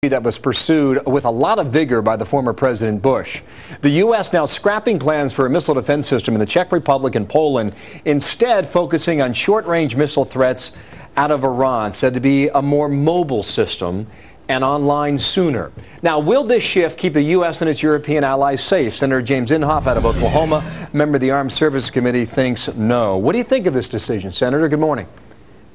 That was pursued with a lot of vigor by the former President Bush. The U.S. now scrapping plans for a missile defense system in the Czech Republic and Poland, instead focusing on short-range missile threats out of Iran, said to be a more mobile system and online sooner. Now, will this shift keep the U.S. and its European allies safe? Senator James Inhofe out of Oklahoma, member of the Armed Services Committee, thinks no. What do you think of this decision, Senator? Good morning.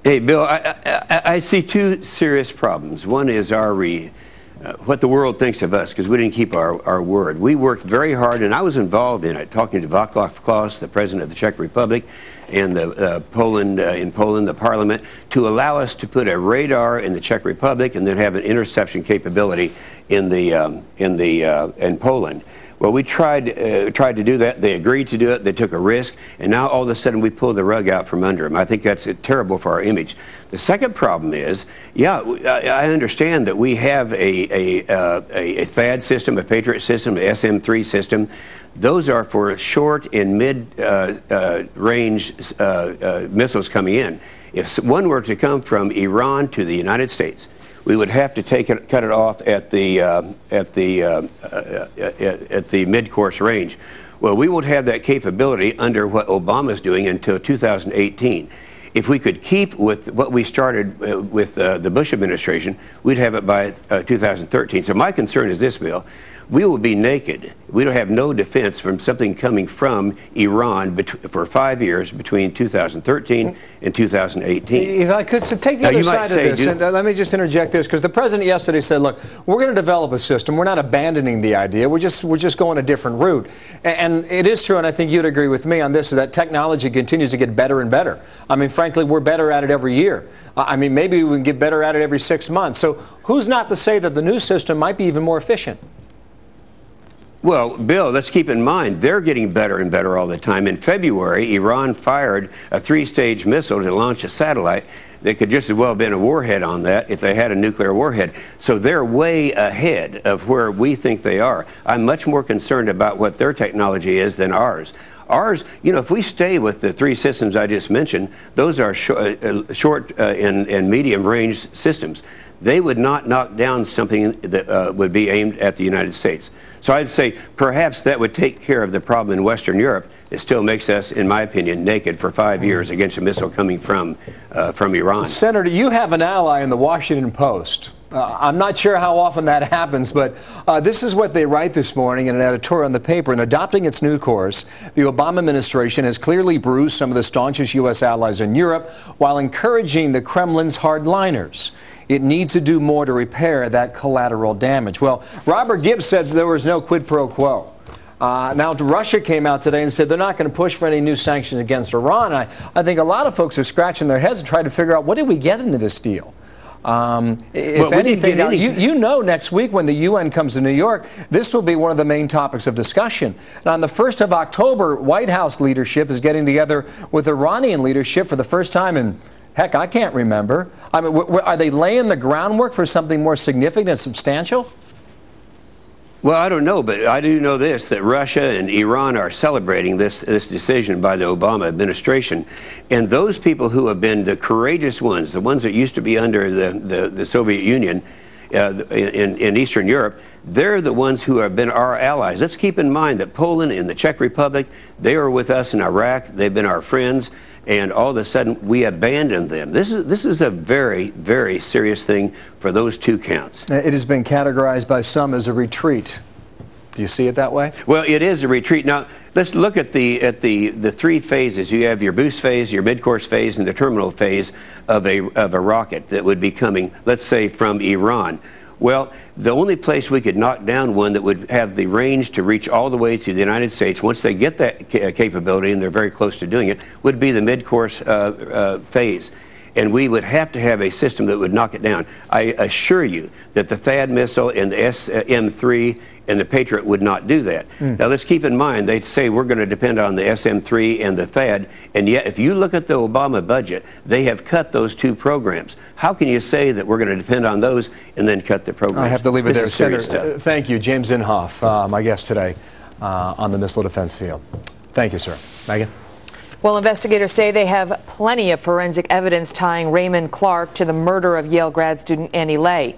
Hey, Bill, I see two serious problems. One is what the world thinks of us, because we didn't keep our word. We worked very hard, and I was involved in it, talking to Václav Klaus, the president of the Czech Republic, and in Poland, the parliament, to allow us to put a radar in the Czech Republic and then have an interception capability in Poland. Well, we tried to do that. They agreed to do it. They took a risk, and now all of a sudden we pulled the rug out from under them. I think that's terrible for our image. The second problem is, yeah, I understand that we have a THAAD system, a Patriot system, an SM-3 system. Those are for short and mid-range missiles coming in. If one were to come from Iran to the United States, we would have to cut it off at the mid-course range. Well, we won't have that capability under what Obama's doing until 2018. If we could keep with what we started with the Bush administration, we'd have it by 2013. So my concern is this, Bill. We will be naked. We don't have no defense from something coming from Iran for 5 years between 2013 and 2018. If I could take the other side of this, and let me just interject this, because the president yesterday said, look, we're going to develop a system. We're not abandoning the idea. We're just going a different route. And it is true, and I think you'd agree with me on this, is that technology continues to get better and better. I mean, frankly, we're better at it every year. I mean, maybe we can get better at it every 6 months. So who's not to say that the new system might be even more efficient? Well, Bill, let's keep in mind, they're getting better and better all the time. In February, Iran fired a 3-stage missile to launch a satellite. They could just as well have been a warhead on that if they had a nuclear warhead. So they're way ahead of where we think they are. I'm much more concerned about what their technology is than ours. Ours, you know, if we stay with the 3 systems I just mentioned, those are short and medium range systems. They would not knock down something that would be aimed at the United States. So I'd say perhaps that would take care of the problem in Western Europe. It still makes us, in my opinion, naked for 5 years against a missile coming from Iran. Senator, you have an ally in the Washington Post. I'm not sure how often that happens, but this is what they write this morning in an editorial in the paper. In adopting its new course, the Obama administration has clearly bruised some of the staunchest U.S. allies in Europe while encouraging the Kremlin's hardliners. It needs to do more to repair that collateral damage. Well, Robert Gibbs said there was no quid pro quo. Now, Russia came out today and said they're not going to push for any new sanctions against Iran. I think a lot of folks are scratching their heads and trying to figure out, what did we get into this deal? If anything, you know, next week when the UN comes to New York, this will be one of the main topics of discussion. And on the 1st of October, White House leadership is getting together with Iranian leadership for the first time in, heck, I can't remember. I mean, are they laying the groundwork for something more significant and substantial? Well, I don't know, but I do know this, that Russia and Iran are celebrating this decision by the Obama administration. And those people who have been the courageous ones, the ones that used to be under the Soviet Union in Eastern Europe, they're the ones who have been our allies. Let's keep in mind that Poland and the Czech Republic, they were with us in Iraq. They've been our friends. And all of a sudden, we abandoned them. This is a very, very serious thing for those 2 counts. It has been categorized by some as a retreat. Do you see it that way? Well, it is a retreat. Now, let's look at the 3 phases. You have your boost phase, your mid-course phase, and the terminal phase of a rocket that would be coming, let's say, from Iran. Well, the only place we could knock down one that would have the range to reach all the way to the United States, once they get that capability, and they're very close to doing it, would be the mid-course phase. And we would have to have a system that would knock it down. I assure you that the THAAD missile and the SM-3 and the Patriot would not do that. Now, let's keep in mind, they say we're going to depend on the SM-3 and the THAAD, and yet if you look at the Obama budget, they have cut those 2 programs. How can you say that we're going to depend on those and then cut the programs? I have to leave it there. Senator, thank you. James Inhofe, my guest today on the missile defense field. Thank you, sir. Megan? Well, investigators say they have plenty of forensic evidence tying Raymond Clark to the murder of Yale grad student Annie Lay.